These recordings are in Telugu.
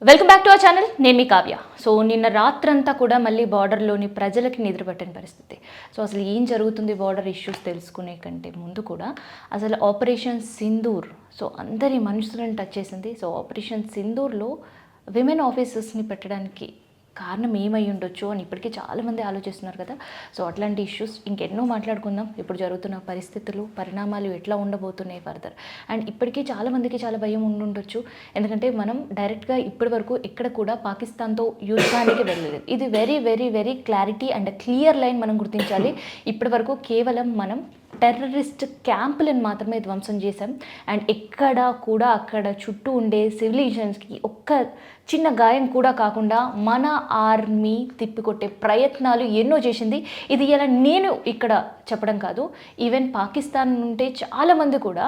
Welcome back to our channel. నేను మీ కావ్య. సో నిన్న రాత్రంతా కూడా మళ్ళీ బార్డర్లోని ప్రజలకి నిద్రపట్టని పరిస్థితి. సో అసలు ఏం జరుగుతుంది బార్డర్ ఇష్యూస్ తెలుసుకునే కంటే ముందు కూడా అసలు ఆపరేషన్ సింధూర్ సో అందరి మనుషులను టచ్ చేసింది. సో ఆపరేషన్ సింధూర్లో విమెన్ ఆఫీసర్స్ని పెట్టడానికి కారణం ఏమై ఉండొచ్చు అని ఇప్పటికీ చాలామంది ఆలోచిస్తున్నారు కదా. సో అట్లాంటి ఇష్యూస్ ఇంకెన్నో మాట్లాడుకుందాం. ఇప్పుడు జరుగుతున్న పరిస్థితులు పరిణామాలు ఎట్లా ఉండబోతున్నాయి ఫర్దర్. అండ్ ఇప్పటికీ చాలామందికి చాలా భయం ఉండుండొచ్చు. ఎందుకంటే మనం డైరెక్ట్గా ఇప్పటి వరకు ఎక్కడ కూడా పాకిస్తాన్తో యుద్ధానికి వెళ్ళలేదు. ఇది very very very clarity and clear line మనం గుర్తించాలి. ఇప్పటి వరకు కేవలం మనం టెర్రరిస్ట్ క్యాంపులను మాత్రమే ధ్వంసం చేశాం. అండ్ ఎక్కడ కూడా అక్కడ చుట్టూ ఉండే సివిలిజన్స్కి ఒక్క చిన్న గాయం కూడా కాకుండా మన ఆర్మీ తిప్పికొట్టే ప్రయత్నాలు ఎన్నో చేసింది. ఇది ఇలా నేను ఇక్కడ చెప్పడం కాదు, ఈవెన్ పాకిస్తాన్ నుండే చాలామంది కూడా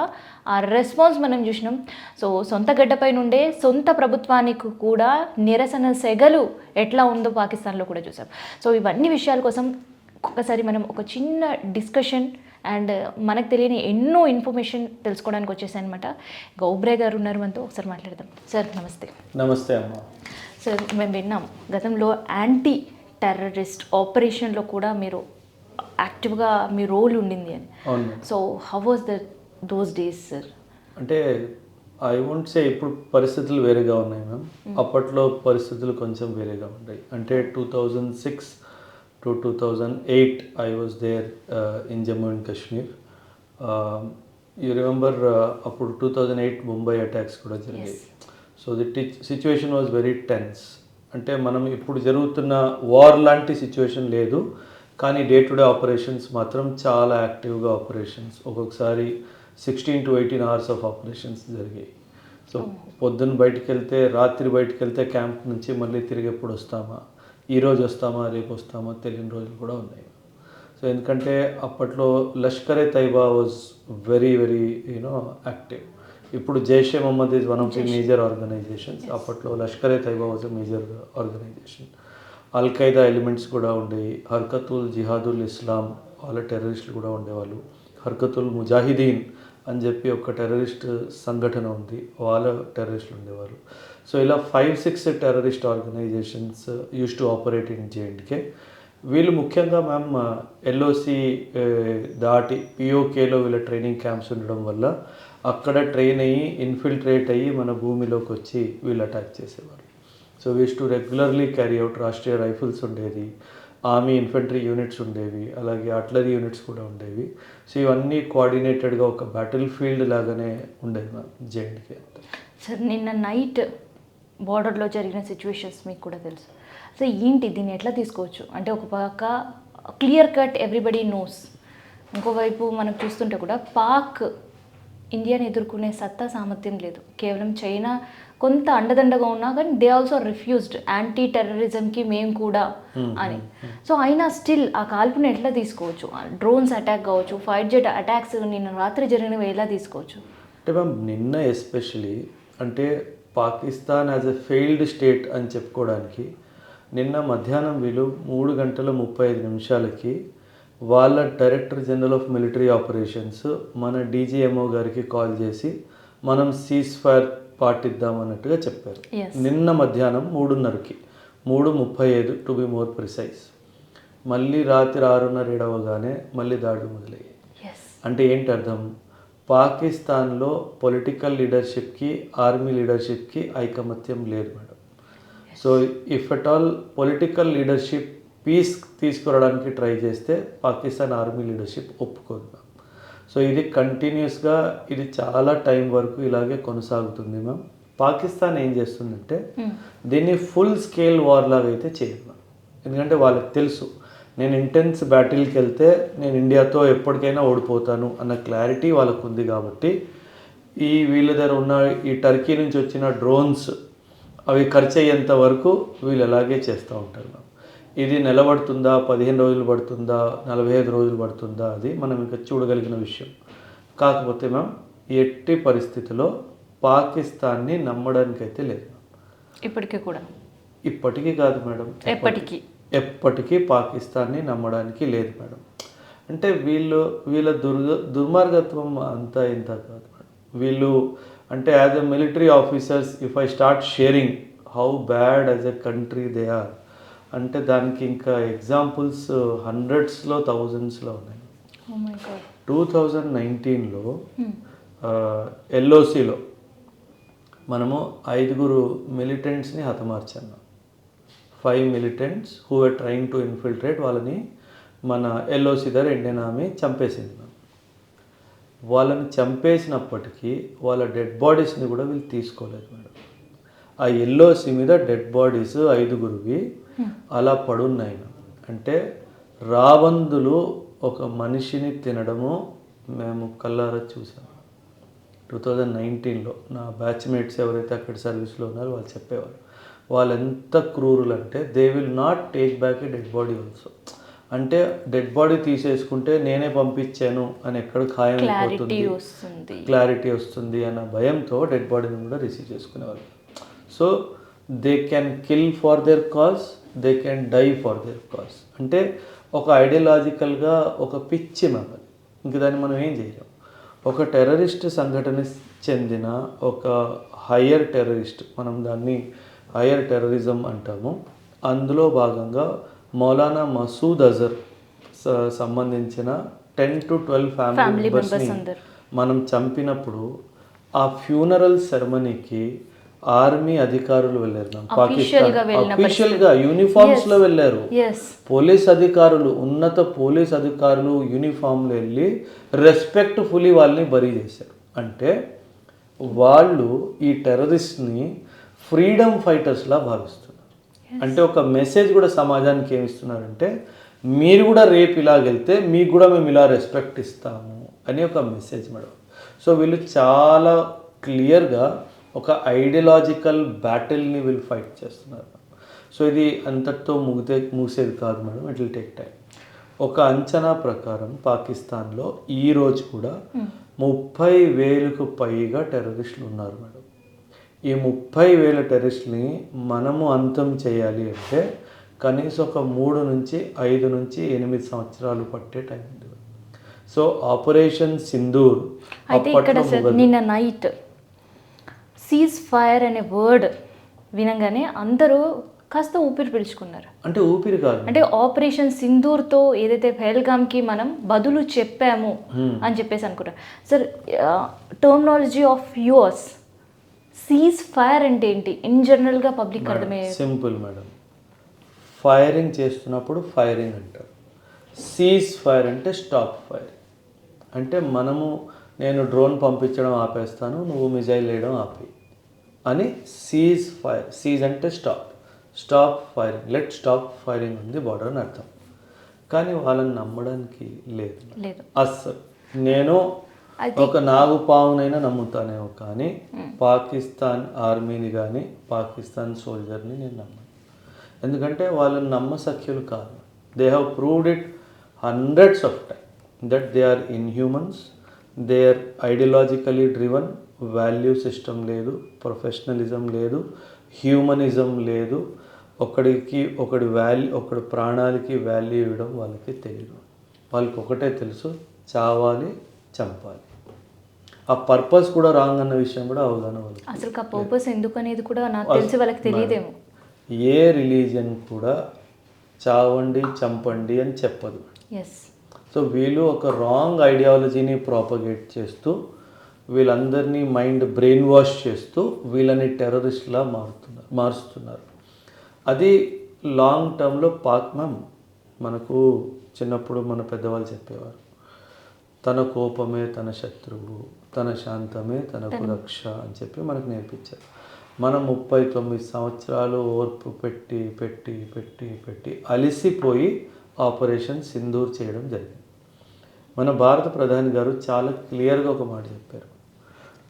ఆ రెస్పాన్స్ మనం చూసినాం. సో సొంత గడ్డపై నుండే సొంత ప్రభుత్వానికి కూడా నిరసన సెగలు ఎట్లా ఉందో పాకిస్తాన్లో కూడా చూసాం. సో ఇవన్నీ విషయాల కోసం ఒక్కసారి మనం ఒక చిన్న డిస్కషన్ అండ్ మనకు తెలియని ఎన్నో ఇన్ఫర్మేషన్ తెలుసుకోవడానికి వచ్చేసాయి అనమాట. గౌబ్రే గారు ఉన్నారు మనతో, ఒకసారి మాట్లాడదాం. సార్ నమస్తే. నమస్తే అమ్మ. సార్ మేము విన్నాం గతంలో యాంటీ టెర్రరిస్ట్ ఆపరేషన్లో కూడా మీరు యాక్టివ్గా మీ రోల్ ఉండింది అని. So how was those days sir? అంటే ఐ వోంట్ సే ఇప్పుడు పరిస్థితులు వేరేగా ఉన్నాయి మ్యామ్. అప్పట్లో పరిస్థితులు కొంచెం వేరేగా ఉన్నాయి. అంటే 2006 to 2008 I was there in Jammu and Kashmir. You remember అప్పుడు 2008 ముంబై అటాక్స్ కూడా జరిగాయి. So the situation was very tense. అంటే మనం ఇప్పుడు జరుగుతున్న వార్ లాంటి సిచ్యువేషన్ లేదు, కానీ డే టు డే ఆపరేషన్స్ మాత్రం చాలా యాక్టివ్గా ఆపరేషన్స్, ఒక్కొక్కసారి 16 to 18 hours ఆఫ్ ఆపరేషన్స్ జరిగాయి. సో పొద్దున్న బయటికి వెళ్తే రాత్రి బయటికి వెళ్తే క్యాంప్ నుంచి మళ్ళీ తిరిగి ఎప్పుడు వస్తామా, ఈరోజు వస్తామా రేపు వస్తామా తెలియని రోజులు కూడా ఉన్నాయి. సో ఎందుకంటే అప్పట్లో Lashkar-e Taiba was very very active. ఇప్పుడు Jaish-e Mohammed is one of the major organisations. అప్పట్లో Lashkar-e Taiba was a major organisation. Al Qaeda elements కూడా ఉండేవి. హర్కతుల్ జిహాదుల్ ఇస్లాం వాళ్ళ టెర్రరిస్టులు కూడా ఉండేవాళ్ళు. హర్కతుల్ ముజాహిదీన్ అని చెప్పి ఒక టెర్రరిస్ట్ సంఘటన ఉంది, వాళ్ళ టెర్రరిస్టులు ఉండేవారు. సో ఇలా 5-6 terrorist organisations use to operate in J and K. వీళ్ళు ముఖ్యంగా మ్యామ్ ఎల్ఓసి దాటి పిఓకేలో వీళ్ళ ట్రైనింగ్ క్యాంప్స్ ఉండడం వల్ల అక్కడ ట్రైన్ అయ్యి ఇన్ఫిల్ట్రేట్ అయ్యి మన భూమిలోకి వచ్చి వీళ్ళు అటాక్ చేసేవారు. So was to regularly carry out. Rashtriya Rifles ఉండేది, ఆర్మీ ఇన్ఫంట్రీ యూనిట్స్ ఉండేవి, అలాగే ఆర్టిలరీ యూనిట్స్ కూడా ఉండేవి. సో ఇవన్నీ కోఆర్డినేటెడ్గా ఒక బ్యాటిల్ ఫీల్డ్ లాగానే ఉండేది మ్యామ్ జేఎండ్కే. సార్ నిన్న నైట్ బార్డర్లో జరిగిన సిచ్యువేషన్స్ మీకు కూడా తెలుసు. సో ఏంటి దీన్ని ఎట్లా తీసుకోవచ్చు? అంటే ఒక పక్క క్లియర్ కట్ ఎవ్రీబడి నోస్, ఇంకోవైపు మనకు చూస్తుంటే కూడా పాక్ ఇండియాని ఎదుర్కొనే సత్తా సామర్థ్యం లేదు. కేవలం చైనా కొంత అండదండగా ఉన్నా కానీ దే ఆల్సో రిఫ్యూజ్డ్ యాంటీ టెర్రరిజంకి మేము కూడా అని. సో అయినా స్టిల్ ఆ కాల్పుని ఎట్లా తీసుకోవచ్చు? డ్రోన్స్ అటాక్ కావచ్చు, ఫైట్ జెట్ అటాక్స్ నిన్న రాత్రి జరిగినవి ఎలా తీసుకోవచ్చు? అంటే మ్యామ్ నిన్న ఎస్పెషలీ అంటే Pakistan as a failed state అని చెప్పుకోవడానికి నిన్న మధ్యాహ్నం వీళ్ళు 3:35 వాళ్ళ director general of military operations మన డీజీఎంఓ గారికి కాల్ చేసి మనం సీజ్ ఫైర్ పాటిద్దామన్నట్టుగా చెప్పారు. నిన్న మధ్యాహ్నం 3:30 టు బి మోర్ ప్రిసైజ్. మళ్ళీ రాత్రి 6:30 అవగానే మళ్ళీ దాడులు మొదలయ్యాయి. అంటే ఏంటి అర్థం? పాకిస్తాన్లో పొలిటికల్ లీడర్షిప్కి ఆర్మీ లీడర్షిప్కి ఐకమత్యం లేదు madam. So if at all political leadership peace తీసుకురావడానికి ట్రై చేస్తే పాకిస్తాన్ ఆర్మీ లీడర్షిప్ ఒప్పుకోదు మ్యామ్. సో ఇది కంటిన్యూస్గా ఇది చాలా టైం వరకు ఇలాగే కొనసాగుతుంది మ్యామ్. పాకిస్తాన్ ఏం చేస్తుందంటే దీన్ని ఫుల్ స్కేల్ వార్ లాగా అయితే చేయదు మ్యామ్. ఎందుకంటే వాళ్ళకి తెలుసు నేను ఇంటెన్స్ బ్యాటిల్కి వెళ్తే నేను ఇండియాతో ఎప్పటికైనా ఓడిపోతాను అన్న క్లారిటీ వాళ్ళకు ఉంది. కాబట్టి వీళ్ళ దగ్గర ఉన్న ఈ టర్కీ నుంచి వచ్చిన డ్రోన్స్ అవి ఖర్చు అయ్యేంత వరకు వీళ్ళు అలాగే చేస్తూ ఉంటారు. ఇది నిలబడుతుందా, 15 రోజులు పడుతుందా, 45 రోజులు పడుతుందా, అది మనం ఇంకా చూడగలిగిన విషయం. కాకపోతే మ్యామ్ ఎట్టి పరిస్థితిలో పాకిస్తాన్ని నమ్మడానికైతే లేదు. ఇప్పటికీ కాదు మేడం, ఎప్పటికీ పాకిస్తాన్ని నమ్మడానికి లేదు మేడం. అంటే వీళ్ళ దుర్మార్గత్వం అంతా ఇంత కాదు మేడం. వీళ్ళు అంటే as a military officers if I start sharing how bad as a country they are అంటే దానికి ఇంకా ఎగ్జాంపుల్స్ హండ్రెడ్స్లో థౌజండ్స్లో ఉన్నాయి. Oh my God. 2019లో ఎల్ఓసిలో మనము 5 మిలిటెంట్స్ని హతమార్చాము. 5 militants who are trying to infiltrate వాళ్ళని మన ఎల్ఓసి దగ్గర ఇండియన్ ఆర్మీ చంపేసింది. వాళ్ళని చంపేసినప్పటికీ వాళ్ళ డెడ్ బాడీస్ని కూడా వీళ్ళు తీసుకోలేదు మేడం. ఆ ఎల్ఓసి మీద డెడ్ బాడీస్ 5 అలా పడున్నాయి. అంటే రాబందులు ఒక మనిషిని తినడము మేము కల్లారా చూసాము. 2019లో నా బ్యాచ్మేట్స్ ఎవరైతే అక్కడ సర్వీస్లో ఉన్నారో వాళ్ళు చెప్పేవారు వాళ్ళు ఎంత క్రూరులు అంటే they will not take back A dead body also. అంటే డెడ్ బాడీ తీసేసుకుంటే నేనే పంపించాను అని ఎక్కడ ఖాయం అయిపోతుంది, క్లారిటీ వస్తుంది అన్న భయంతో డెడ్ బాడీని కూడా రిసీవ్ చేసుకునేవాళ్ళు. So they can kill for their cause, they can die for their cause. అంటే ఒక ఐడియాలజికల్గా ఒక పిచ్చి మెమరీ, ఇంక దాన్ని మనం ఏం చేయలేం. ఒక టెర్రరిస్ట్ సంఘటన చెందిన ఒక హయ్యర్ టెర్రరిస్ట్, మనం దాన్ని హయ్యర్ టెర్రరిజం అంటాము. అందులో భాగంగా మౌలానా మసూద్ అజర్ సంబంధించిన 10 to 12 ఫ్యామిలీ మెంబర్స్ని మనం చంపినప్పుడు ఆ ఫ్యూనరల్ సెరమనీకి ఆర్మీ అధికారులు వెళ్ళారు. పాకిస్తాన్ అఫీషియల్గా యూనిఫామ్స్లో వెళ్ళారు. పోలీస్ అధికారులు, ఉన్నత పోలీస్ అధికారులు యూనిఫామ్లో వెళ్ళి రెస్పెక్ట్ఫుల్లీ వాళ్ళని బరీ చేశారు. అంటే వాళ్ళు ఈ టెర్రరిస్ట్ని ఫ్రీడమ్ ఫైటర్స్లా భావిస్తున్నారు. అంటే ఒక మెసేజ్ కూడా సమాజానికి ఏమిస్తున్నారంటే మీరు కూడా రేపు ఇలాగెళ్తే మీకు కూడా మేము ఇలా రెస్పెక్ట్ ఇస్తాము అని ఒక మెసేజ్ మేడం. సో వీళ్ళు చాలా క్లియర్గా ఒక ఐడియాలజికల్ బ్యాటిల్ని వీళ్ళు ఫైట్ చేస్తున్నారు. సో ఇది అంతటితో ముగిసేది కాదు madam, it will take time. ఒక అంచనా ప్రకారం పాకిస్తాన్లో ఈరోజు కూడా 30,000కు పైగా టెర్రరిస్టులు ఉన్నారు మేడం. ఈ 30,000 టెర్రరిస్టుని మనము అంతం చేయాలి అంటే కనీసం ఒక 3 నుంచి 5 నుంచి 8 సంవత్సరాలు పట్టే టైం ఉంది. సో ఆపరేషన్ సింధూర్ అయితే ఇక్కడ నిన్న నైట్ సీజ్ ఫైర్ అనే వర్డ్ వినగానే అందరూ కాస్త ఊపిరి పీల్చుకున్నారు. అంటే ఊపిరి కాదు, అంటే ఆపరేషన్ సింధూర్తో ఏదైతే పహల్గామ్కి మనం బదులు చెప్పాము అని చెప్పేసి అనుకుంటారు. Sir terminology of yours, cease fire అంటే ఏంటి ఇన్ జనరల్గా పబ్లిక్ అర్థమయ్యే? సింపుల్ మేడం, ఫైరింగ్ చేస్తున్నప్పుడు ఫైరింగ్ అంటారు. సీజ్ ఫైర్ అంటే స్టాప్ ఫైర్. అంటే నేను డ్రోన్ పంపించడం ఆపేస్తాను, నువ్వు మిజైల్ వేయడం ఆపి అని సీజ్ ఫైర్. సీజ్ అంటే stop firing, let stop firing ఉంది బార్డర్ అని అర్థం. కానీ వాళ్ళని నమ్మడానికి లేదు అస్సలు. నేను ఒక నాగుపావునైనా నమ్ముతానేమో కానీ పాకిస్తాన్ ఆర్మీని కానీ పాకిస్తాన్ సోల్జర్ని నేను నమ్మను. ఎందుకంటే వాళ్ళని నమ్మసఖ్యులు కాదు. They have proved it hundreds of times that they are inhumans, they are ideologically driven, value system లేదు, ప్రొఫెషనలిజం లేదు, హ్యూమనిజం లేదు. ఒకడి ప్రాణాలకి వాల్యూ ఇవ్వడం వాళ్ళకి తెలియదు. వాళ్ళకి ఒకటే తెలుసు, చావాలి, చంపాలి. ఆ పర్పస్ కూడా రాంగ్ అన్న విషయం కూడా అవగాహన వాళ్ళకి. అసలు ఆ పర్పస్ ఎందుకు అనేది కూడా నాకు తెలిసి వాళ్ళకి తెలియదేమో. ఏ రిలీజియన్ కూడా చావండి చంపండి అని చెప్పదు. సో వీళ్ళు ఒక రాంగ్ ఐడియాలజీని ప్రాపగేట్ చేస్తూ వీళ్ళందరినీ బ్రెయిన్ వాష్ చేస్తూ వీళ్ళని టెర్రరిస్ట్లా మారుస్తున్నారు. అది లాంగ్ టర్మ్లో మనకు చిన్నప్పుడు మన పెద్దవాళ్ళు చెప్పేవారు, తన కోపమే తన శత్రువు, తన శాంతమే తనకు రక్ష అని చెప్పి మనకు నేర్పించారు. మనం 39 సంవత్సరాలు ఓర్పు పెట్టి పెట్టి పెట్టి పెట్టి అలిసిపోయి ఆపరేషన్ సింధూర్ చేయడం జరిగింది. మన భారత ప్రధాని గారు చాలా క్లియర్గా ఒక మాట చెప్పారు,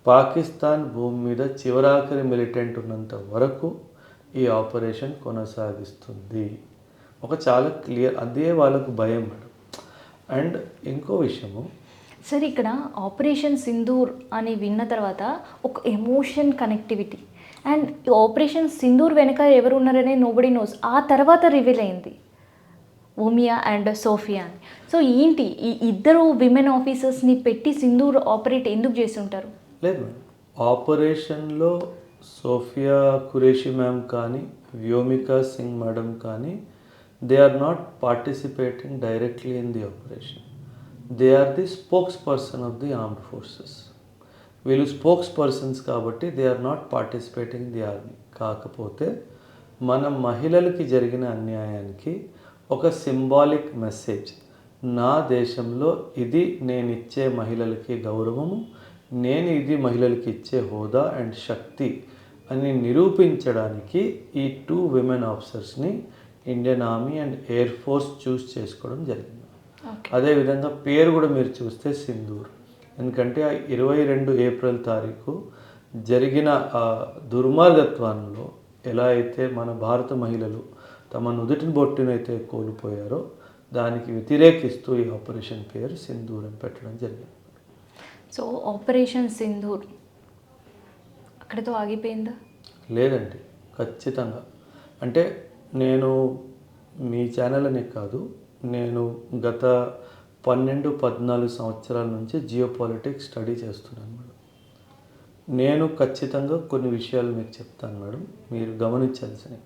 పాకిస్తాన్ భూమి మీద చివరాఖరి మిలిటెంట్ ఉన్నంత వరకు ఈ ఆపరేషన్ కొనసాగిస్తుంది. చాలా క్లియర్, అదే వాళ్ళకు భయం మేడం. అండ్ ఇంకో విషయము సార్, ఇక్కడ ఆపరేషన్ సింధూర్ అని విన్న తర్వాత ఒక emotion connectivity and operation Sindoor వెనక ఎవరు ఉన్నారనే నోబడీ నోస్. ఆ తర్వాత రివీల్ అయింది ఓమియా అండ్ సోఫియా అని. సో ఏంటి ఈ ఇద్దరు విమెన్ ఆఫీసర్స్ని పెట్టి సింధూర్ ఆపరేట్ ఎందుకు చేసి ఉంటారు? లేదు, ఆపరేషన్లో సోఫియా ఖురేషి మ్యామ్ కానీ వ్యోమికా సింగ్ మేడం కానీ they are not participating directly in the operation. They are the spokesperson of the armed forces. వీళ్ళు స్పోక్స్ పర్సన్స్ కాబట్టి they are not participating the army. కాకపోతే మన మహిళలకి జరిగిన అన్యాయానికి ఒక సింబాలిక్ మెసేజ్, నా దేశంలో ఇది నేను ఇచ్చే మహిళలకి గౌరవము, నేను ఇది మహిళలకి ఇచ్చే హోదా అండ్ శక్తి అని నిరూపించడానికి ఈ 2 విమెన్ ఆఫీసర్స్ని Indian army and air force choose చేసుకోవడం జరిగింది. అదేవిధంగా పేరు కూడా మీరు చూస్తే సింధూర్, ఎందుకంటే ఆ 22 ఏప్రిల్ తారీఖు జరిగిన ఆ దుర్మార్గత్వంలో ఎలా అయితే మన భారత మహిళలు తమ నుదుటిని బొట్టునైతే కోల్పోయారో దానికి వ్యతిరేకిస్తూ ఈ ఆపరేషన్ పేరు సింధూర్ అని పెట్టడం జరిగింది. సో ఆపరేషన్ సింధూర్ అక్కడితో ఆగిపోయిందా? లేదండి, ఖచ్చితంగా. అంటే నేను మీ ఛానల్ అనే కాదు, నేను గత 12-14 సంవత్సరాల నుంచి జియో పాలిటిక్స్ స్టడీ చేస్తున్నాను మేడం. నేను ఖచ్చితంగా కొన్ని విషయాలు మీకు చెప్తాను మేడం, మీరు గమనించాల్సినవి.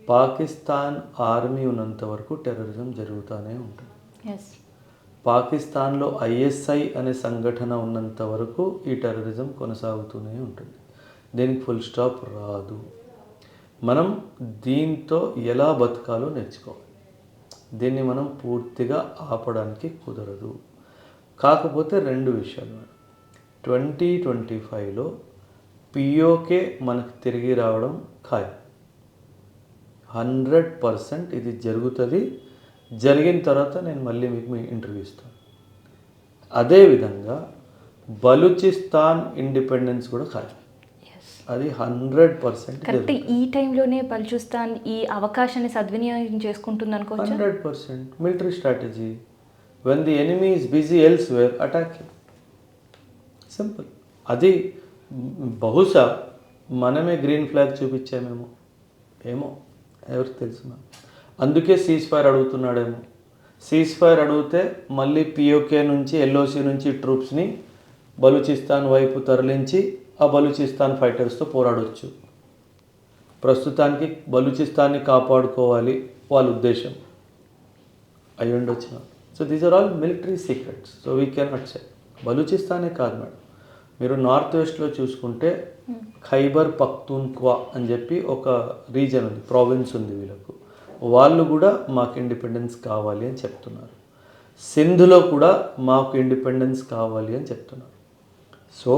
పాకిస్తాన్ ఆర్మీ ఉన్నంత వరకు టెర్రరిజం జరుగుతూనే ఉంటుంది. పాకిస్తాన్లో ఐఎస్ఐ అనే సంఘటన ఉన్నంత వరకు ఈ టెర్రరిజం కొనసాగుతూనే ఉంటుంది. దీనికి ఫుల్ స్టాప్ రాదు. మనం దీంతో ఎలా బతకాలో నేర్చుకోవాలి. దీన్ని మనం పూర్తిగా ఆపడానికి కుదరదు. కాకపోతే 2 విషయాలు మేడం. 2025లో పిఓకే మనకు తిరిగి రావడం ఖాయం. 100% ఇది జరుగుతుంది. జరిగిన తర్వాత నేను మళ్ళీ మీకు ఇంటర్వ్యూ ఇస్తాను. అదేవిధంగా బలూచిస్తాన్ ఇండిపెండెన్స్ కూడా ఖాయం. అది 100% కరెక్ట్. ఈ టైంలోనే బలూచిస్తాన్ ఈ అవకాశాన్ని సద్వినియోగం చేసుకుంటుంది అనుకోవచ్చు. 100% military strategy. When the enemy is busy elsewhere attack him. Simple. అది బహుశా మనమే గ్రీన్ ఫ్లాగ్ చూపించామేమో, ఏమో ఎవరికి తెలుసు. అందుకే సీజ్ ఫైర్ అడుగుతున్నాడేమో. సీజ్ ఫైర్ అడిగితే మళ్ళీ పిఓకే నుంచి ఎల్ఓసి నుంచి ట్రూప్స్ని బలూచిస్తాన్ వైపు తరలించి ఆ బలూచిస్తాన్ ఫైటర్స్తో పోరాడవచ్చు. ప్రస్తుతానికి బలూచిస్తాన్ని కాపాడుకోవాలి వాళ్ళ ఉద్దేశం అయి ఉండొచ్చు. So these are all military secrets. So we cannot say. బలూచిస్తానే కాదు మేడం, మీరు నార్త్ వెస్ట్లో చూసుకుంటే ఖైబర్ పఖ్తూన్ఖ్వా అని చెప్పి ఒక రీజన్ ఉంది, ప్రావిన్స్ ఉంది వీళ్ళకు. వాళ్ళు కూడా మాకు ఇండిపెండెన్స్ కావాలి అని చెప్తున్నారు. సింధ్లో కూడా మాకు ఇండిపెండెన్స్ కావాలి అని చెప్తున్నారు. సో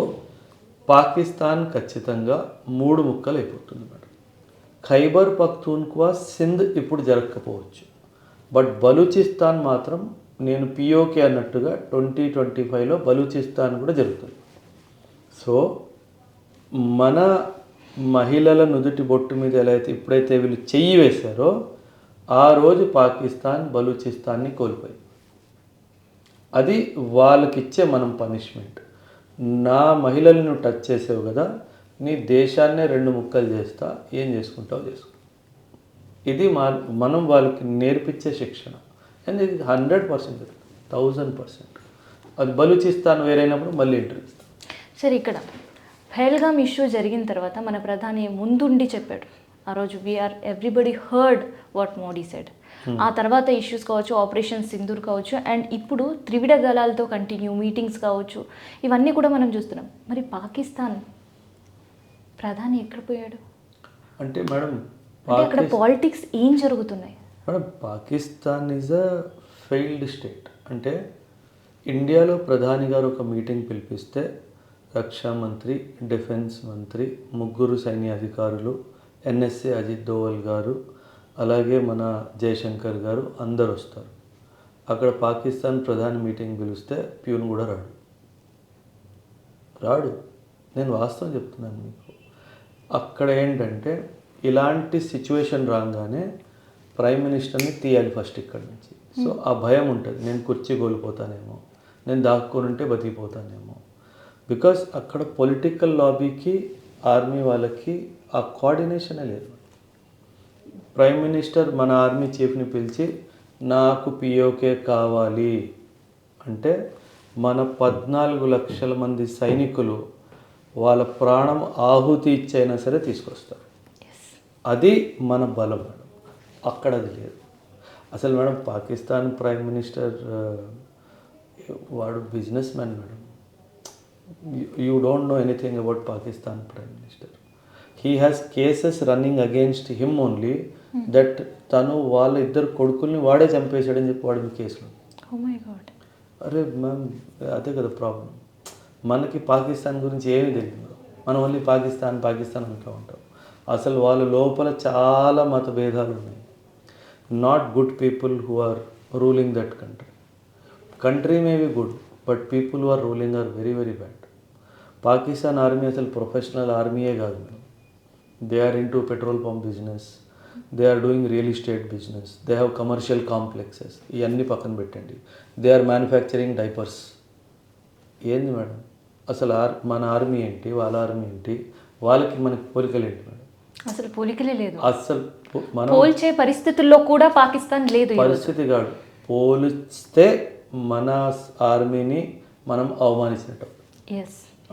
పాకిస్తాన్ ఖచ్చితంగా 3 ముక్కలు అయిపోతుంది మేడం. ఖైబర్ పఖ్తూన్ఖ్వా సింధ్ ఇప్పుడు జరగకపోవచ్చు, బట్ బలూచిస్తాన్ మాత్రం నేను పిఓకే అన్నట్టుగా 2025లో బలూచిస్తాన్ కూడా జరుగుతుంది. సో మన మహిళల నుదుటి బొట్టు మీద ఎలా అయితే ఎప్పుడైతే వీళ్ళు చెయ్యి వేశారో ఆ రోజు పాకిస్తాన్ బలూచిస్తాన్ని కోల్పోయి, అది వాళ్ళకిచ్చే మనం పనిష్మెంట్. నా మహిళలను టచ్ చేసావు కదా, నీ దేశాన్నే 2 ముక్కలు చేస్తా, ఏం చేసుకుంటావు చేసుకో. ఇది మనం వాళ్ళకి నేర్పించే శిక్షణ. అండ్ ఇది 100%, 1000%. అది బలూచిస్తాన్ వేరైనప్పుడు మళ్ళీ ఇంటర్వ్యూ ఇస్తాం. సరే, ఇక్కడ పహల్గామ్ ఇష్యూ జరిగిన తర్వాత మన ప్రధాని ముందుండి చెప్పాడు. ఆ రోజు everybody heard what Modi said. ఆ తర్వాత ఇష్యూస్ కావచ్చు, ఆపరేషన్ సింధూర్ కావచ్చు, అండ్ ఇప్పుడు త్రివిధ దళాలతో కంటిన్యూ మీటింగ్స్ కావచ్చు, ఇవన్నీ కూడా మనం చూస్తున్నాం. మరి పాకిస్తాన్ ప్రధాని ఎక్కడ పోయాడు అంటే మేడం, అక్కడ పాలిటిక్స్ ఏం జరుగుతున్నాయి madam? Pakistan is a failed state. అంటే ఇండియాలో ప్రధాని గారు ఒక మీటింగ్ పిలిపిస్తే రక్షా మంత్రి, డిఫెన్స్ మంత్రి, 3 సైన్య అధికారులు, ఎన్ఎస్ఏ అజిత్ దోవల్ గారు, అలాగే మన జయశంకర్ గారు అందరు వస్తారు. అక్కడ పాకిస్తాన్ ప్రధాని మీటింగ్ పిలిస్తే ప్యూన్ కూడా రాడు. నేను వాస్తవం చెప్తున్నాను మీకు. అక్కడ ఏంటంటే ఇలాంటి సిచ్యువేషన్ రాగానే ప్రైమ్ మినిస్టర్ని తీయాలి ఫస్ట్ ఇక్కడి నుంచి. సో ఆ భయం ఉంటుంది, నేను కుర్చీ కోల్పోతానేమో, నేను దాక్కొని ఉంటే బతికిపోతానేమో. బికాస్ అక్కడ పొలిటికల్ లాబీకి ఆర్మీ వాళ్ళకి ఆ కోఆర్డినేషనే లేదు. ప్రైమ్ మినిస్టర్ మన ఆర్మీ చీఫ్ని పిలిచి నాకు పిఓకే కావాలి అంటే మన 14 లక్షల మంది సైనికులు వాళ్ళ ప్రాణం ఆహుతి ఇచ్చైనా సరే తీసుకొస్తారు. అది మన బలం మేడం. అక్కడ అది లేదు. అసలు మేడం పాకిస్తాన్ ప్రైమ్ మినిస్టర్ వాడు business man madam. You don't know anything about Pakistan prime minister. He has cases running against him only that తను వాళ్ళ ఇద్దరు కొడుకుల్ని వాడే చంపేశాడని చెప్పి వాడి కేసులో. అరే మ్యామ్, అదే కదా ప్రాబ్లం. మనకి పాకిస్తాన్ గురించి ఏమీ తెలియదు. మనం ఓన్లీ పాకిస్తాన్ పాకిస్తాన్ అంటూ ఉంటాం. అసలు వాళ్ళ లోపల చాలా మత భేదాలు ఉన్నాయి. Not good people who are ruling that country. Country may be good, but people who are ruling are very very bad. Pakistan army అసలు ప్రొఫెషనల్ ఆర్మీయే కాదు madam. They are into petrol pump business, they are doing real estate business, they have commercial complexes. ఇవన్నీ పక్కన పెట్టండి. They are manufacturing diapers. ఏంది మేడం అసలు మన ఆర్మీ ఏంటి, వాళ్ళ ఆర్మీ ఏంటి, వాళ్ళకి మనకి పోలికలు ఏంటి మేడం? అసలు పోలికలే లేదు. అసలు మనం పోల్చే పరిస్థితుల్లో కూడా పాకిస్తాన్ లేదు. పరిస్థితి కాదు, పోలిస్తే మన ఆర్మీని మనం అవమానించినట్టు.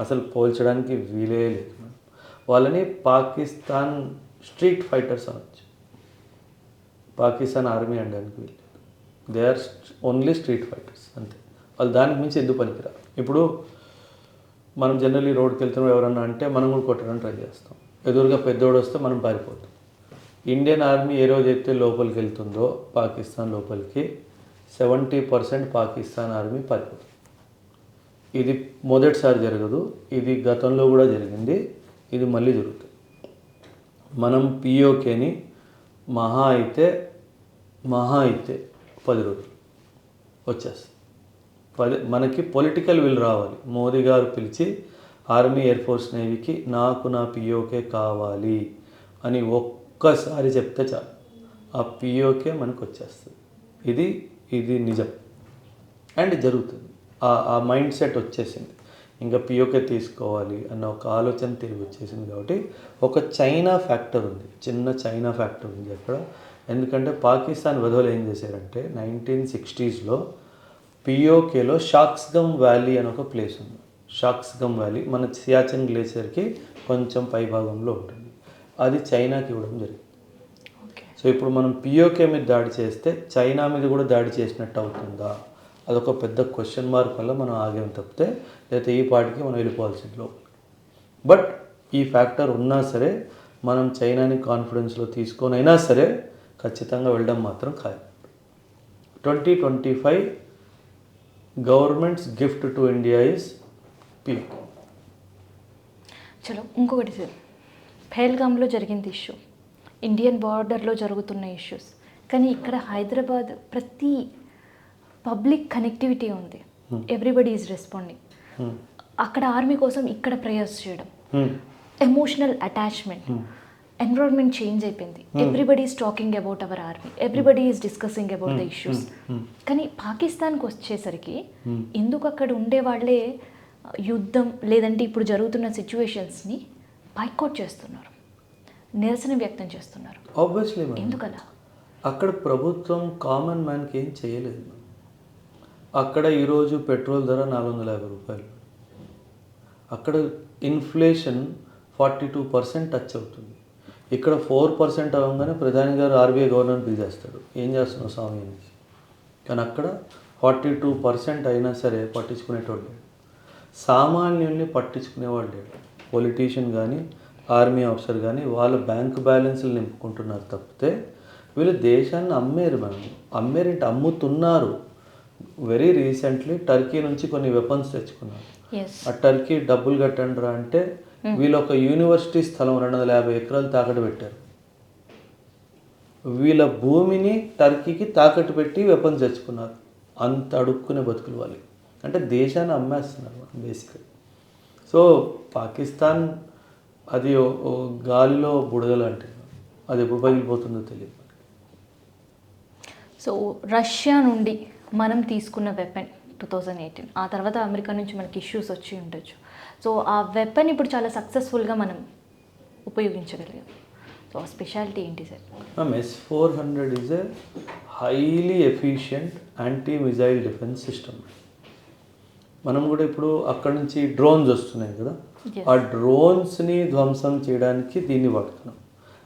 అసలు పోల్చడానికి వీలే లేదు మేడం. వాళ్ళని పాకిస్తాన్ స్ట్రీట్ ఫైటర్స్ అనొచ్చు, పాకిస్తాన్ ఆర్మీ అనడానికి వీలు. They are only street fighters అంతే. వాళ్ళు దానికి మించి ఎందుకు పనికిరా. ఇప్పుడు మనం జనరల్లీ రోడ్కి వెళ్తున్నాం ఎవరన్నా అంటే మనం కూడా కొట్టడానికి ట్రై చేస్తాం. ఎదురుగా పెద్దోడు వస్తే మనం పారిపోతాం. ఇండియన్ ఆర్మీ ఏ రోజైతే లోపలికి వెళ్తుందో పాకిస్తాన్ లోపలికి 70% పాకిస్తాన్ ఆర్మీ పారిపోతుంది. ఇది మొదటిసారి జరగదు, ఇది గతంలో కూడా జరిగింది, ఇది మళ్ళీ జరుగుతుంది. మనం పిఓకేని మహా అయితే 10 రోజులు వచ్చేస్తుంది. మనకి పొలిటికల్ విల్ రావాలి. మోదీ గారు పిలిచి ఆర్మీ, ఎయిర్ ఫోర్స్, నేవీకి నాకు నా పిఓకే కావాలి అని ఒక్కసారి చెప్తే చాలు, ఆ పిఓకే మనకు వచ్చేస్తుంది. ఇది నిజం అండ్ జరుగుతుంది. ఆ మైండ్ సెట్ వచ్చేసింది. ఇంకా పిఓకే తీసుకోవాలి అన్న ఒక ఆలోచన తిరిగి వచ్చేసింది. కాబట్టి ఒక చైనా ఫ్యాక్టర్ ఉంది, చిన్న చైనా ఫ్యాక్టర్ ఉంది అక్కడ. ఎందుకంటే పాకిస్తాన్ విధులు ఏం చేశారంటే 1960s పిఓకేలో షాక్స్గమ్ వ్యాలీ అని ఒక ప్లేస్ ఉంది. షాక్స్గమ్ వ్యాలీ మన సియాచిన్ గ్లేషియర్కి కొంచెం పై భాగంలో ఉంటుంది. అది చైనాకి ఇవ్వడం జరిగింది. సో ఇప్పుడు మనం పిఓకే మీద దాడి చేస్తే చైనా మీద కూడా దాడి చేసినట్టు అవుతుందా? అదొక పెద్ద క్వశ్చన్ మార్క్ వల్ల మనం ఆగేం తప్పితే, లేకపోతే ఈ పాటికి మనం వెళ్ళిపోవాల్సింది లోపలికి. బట్ ఈ ఫ్యాక్టర్ ఉన్నా సరే మనం చైనాని కాన్ఫిడెన్స్లో తీసుకొనైనా సరే ఖచ్చితంగా వెళ్ళడం మాత్రం ఖాయం. 2025 governments gift to India is peak. చలో ఇంకొకటి సార్, పహల్గామ్లో జరిగింది ఇష్యూ, ఇండియన్ బార్డర్లో జరుగుతున్న ఇష్యూస్, కానీ ఇక్కడ హైదరాబాద్ ప్రతి పబ్లిక్ కనెక్టివిటీ ఉంది. Everybody is responding. అక్కడ ఆర్మీ కోసం ఇక్కడ ప్రేయర్స్ చేయడం, ఎమోషనల్ అటాచ్మెంట్, ఎన్విరాన్మెంట్ చేంజ్ అయిపోయింది. Everybody is talking about our army, everybody is discussing about the issues. కానీ పాకిస్తాన్కి వచ్చేసరికి ఎందుకు అక్కడ ఉండే వాళ్ళే యుద్ధం లేదంటే ఇప్పుడు జరుగుతున్న సిచ్యువేషన్స్ని బైకాట్ చేస్తున్నారు, నిరసన వ్యక్తం చేస్తున్నారు. ఆబ్వియస్లీ ఎందుకలా? అక్కడ ప్రభుత్వం కామన్ మ్యాన్కి ఏం చేయలేదు. అక్కడ ఈరోజు పెట్రోల్ ధర 450 రూపాయలు. అక్కడ ఇన్ఫ్లేషన్ 42% టచ్ అవుతుంది. ఇక్కడ 4% అవ్వగానే ప్రధాని గారు ఆర్బీఐ గవర్నర్ పిలిచేస్తాడు, ఏం చేస్తున్నావు స్వామి అని. కానీ అక్కడ 42% అయినా సరే పట్టించుకునేటోళ్ళు లేడు. సామాన్యుల్ని పట్టించుకునేవాళ్ళు లేడు. పొలిటీషియన్ కానీ ఆర్మీ ఆఫీసర్ కానీ వాళ్ళ బ్యాంక్ బ్యాలెన్స్లు నింపుకుంటున్నారు తప్పితే వీళ్ళు దేశాన్ని అమ్మేరేంటి అమ్ముతున్నారు. వెరీ రీసెంట్లీ టర్కీ నుంచి కొన్ని వెపన్స్ తెచ్చుకున్నారు. ఆ టర్కీ డబ్బులు కట్టండి రా అంటే వీళ్ళు ఒక యూనివర్సిటీ స్థలం 250 ఎకరాలు తాకట్టు పెట్టారు. వీళ్ళ భూమిని టర్కీకి తాకట్టు పెట్టి వెపన్స్ తెచ్చుకున్నారు. అంత అడుక్కునే బతుకులు వాళ్ళు. అంటే దేశాన్ని అమ్మేస్తున్నారు బేసిక్గా. సో పాకిస్తాన్ అది గాలిలో బుడగలు అంటే అది ఎప్పుడు పగిలిపోతుందో తెలియదు. సో రష్యా నుండి మనం తీసుకున్న వెపన్ 2018, ఆ తర్వాత అమెరికా నుంచి మనకి ఇష్యూస్ వచ్చి ఉండొచ్చు. సో ఆ వెపన్ ఇప్పుడు చాలా సక్సెస్ఫుల్గా మనం ఉపయోగించగలిగాం. సో ఆ స్పెషాలిటీ ఏంటి sir? S-400 is a highly efficient anti missile defence system. మనం కూడా ఇప్పుడు అక్కడ నుంచి డ్రోన్స్ వస్తున్నాయి కదా, Yes. ఆ డ్రోన్స్ని ధ్వంసం చేయడానికి దీన్ని వాడుతున్నాం.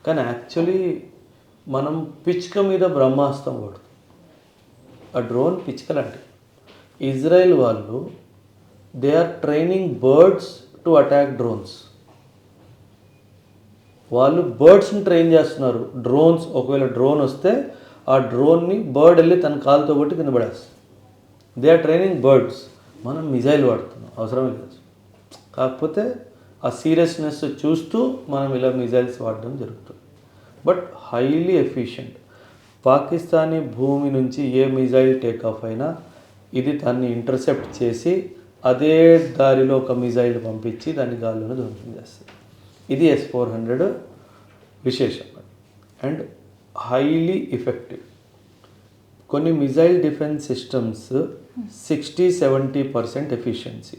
కానీ యాక్చువల్లీ మనం పిచ్క మీద బ్రహ్మాస్త్రం వాడుతాం. ఆ డ్రోన్ పిచ్క లాంటిది. ఇజ్రాయెల్ వాళ్ళు they are training birds to attack drones. వాళ్ళు బర్డ్స్ని ట్రైన్ చేస్తున్నారు. డ్రోన్స్, ఒకవేళ డ్రోన్ వస్తే ఆ డ్రోన్ని బర్డ్ వెళ్ళి తన కాలుతో కొట్టి కింద పడేస్తుంది. They are training birds. మనం మిజైల్ వాడుతున్నాం, అవసరం లేదు. కాకపోతే ఆ సీరియస్నెస్ చూస్తూ మనం ఇలా మిజైల్స్ వాడడం జరుగుతుంది. But highly efficient. పాకిస్తానీ భూమి నుంచి ఏ మిజైల్ టేకాఫ్ అయినా ఇది దాన్ని ఇంటర్సెప్ట్ చేసి అదే దారిలో ఒక మిజైల్ పంపించి దాన్ని గాల్లోనే ధ్వంసం చేస్తుంది. ఇది S-400 విశేషం అండ్ హైలీ ఎఫెక్టివ్. కొన్ని missile defence systems 60-70% efficiency.